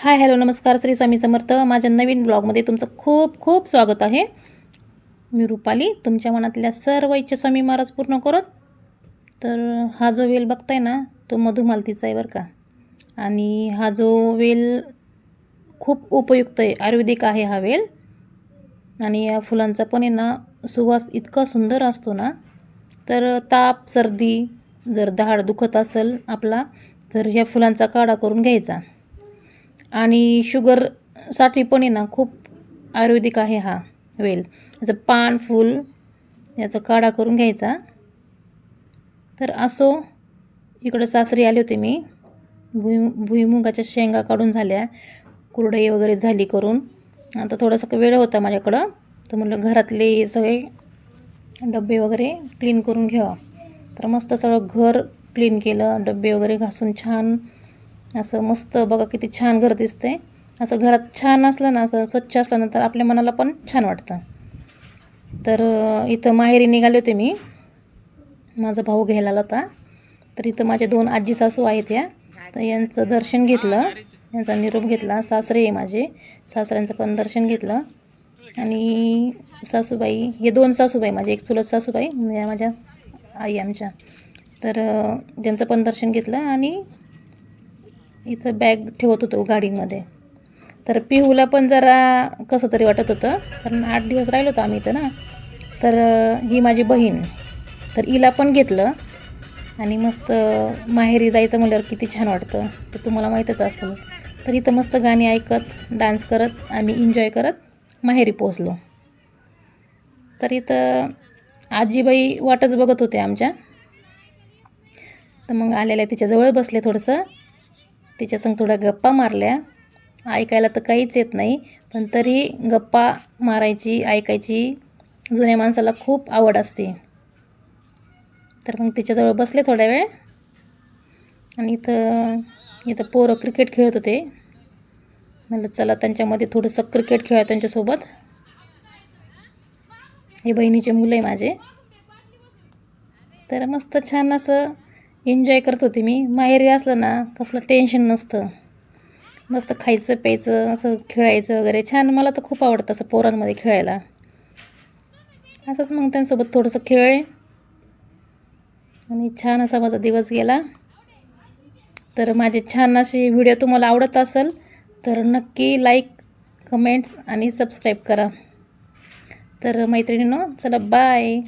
Hi hello नमस्कार श्री स्वामी समर्थ. माझ्या नवीन ब्लॉगमध्ये तुमचं खूप खूप स्वागत आहे. मी रुपाली, तुमच्या मनातल्या सर्व इच्छा स्वामी महाराज पूर्ण करत. तर हा जो वेल बघताय ना, तो मधुमालतीचा आहे बरं का. आणि हा जो वेल खूप उपयुक्त आहे, आयुर्वेदिक आहे हा वेल. आणि या फुलांचा पण आहे ना सुवास इतका सुंदर असतो ना. तर ताप सर्दी जर दाढ दुखत असेल आपला, तर ह्या फुलांचा काढा करून घ्यायचा. आणि शुगरसाठी पण आहे ना खूप आयुर्वेदिक आहे हा वेल. याचं पान फूल याचा काढा करून घ्यायचा. तर असो, इकडं सासरी आले होते मी. भुईमुगाच्या शेंगा काढून झाल्या, कुरडई वगैरे झाली करून. आता थोडासा वेळ होता माझ्याकडं, तर म्हटलं घरातले सगळे डबे वगैरे क्लीन करून घ्यावा. तर मस्त सगळं घर क्लीन केलं, डबे वगैरे घासून छान असं मस्त. बघा किती छान घर दिसते. असं घरात छान असलं ना, असं स्वच्छ असलं ना, तर आपल्या मनाला पण छान वाटतं. तर इथं माहेरी निघाले होते मी, माझा भाऊ घ्यायला आला होता. तर इथं माझ्या 2 आजी सासू आहेत या. तर यांचं दर्शन घेतलं, यांचा निरोप घेतला. सासरे आहे माझे, सासऱ्यांचं पण दर्शन घेतलं. आणि सासूबाई, हे 2 सासूबाई माझे, एक चुलत सासूबाई या माझ्या आई आमच्या. तर त्यांचं पण दर्शन घेतलं. आणि इथं बॅग ठेवत होतो गाडीमध्ये. तर पिहूला पण जरा कसं तरी वाटत होतं, कारण 8 दिवस राहिलो होतो आम्ही इथं ना. तर ही माझी बहीण, तर हिला पण घेतलं. आणि मस्त माहेरी जायचं म्हटल्यावर किती छान वाटतं, ते तुम्हाला माहीतच असेल. तर इथं मस्त गाणी ऐकत, डान्स करत, आम्ही एन्जॉय करत माहेरी पोचलो. तर इथं आजीबाई वाटच बघत होते आमच्या. तर मग आलेल्या तिच्याजवळ बसले, थोडंसं तिच्यासंग थोड्या गप्पा मारल्या. ऐकायला तर काहीच येत नाही, पण तरी गप्पा मारायची, ऐकायची जुन्या माणसाला खूप आवड असते. तर मग तिच्याजवळ बसले थोड्या वेळ. आणि इथं पोरं क्रिकेट खेळत होते. म्हणलं चला त्यांच्यामध्ये थोडंसं क्रिकेट खेळा त्यांच्यासोबत. हे बहिणीचे मुलं आहे माझे. तर मस्त छान असं एन्जॉय करत होते मी. माहेरी असलं ना कसलं टेन्शन नसतं, मस्त खायचं प्यायचं, असं खेळायचं वगैरे छान. मला तर खूप आवडतं असं पोरांमध्ये खेळायला. असंच मग त्यांच्यासोबत थोडंसं खेळले आणि छान असा माझा दिवस गेला. तर माझे छान असे व्हिडिओ तुम्हाला आवडत असेल तर नक्की लाईक, कमेंट्स आणि सबस्क्राईब करा. तर मैत्रिणींनो, चला बाय.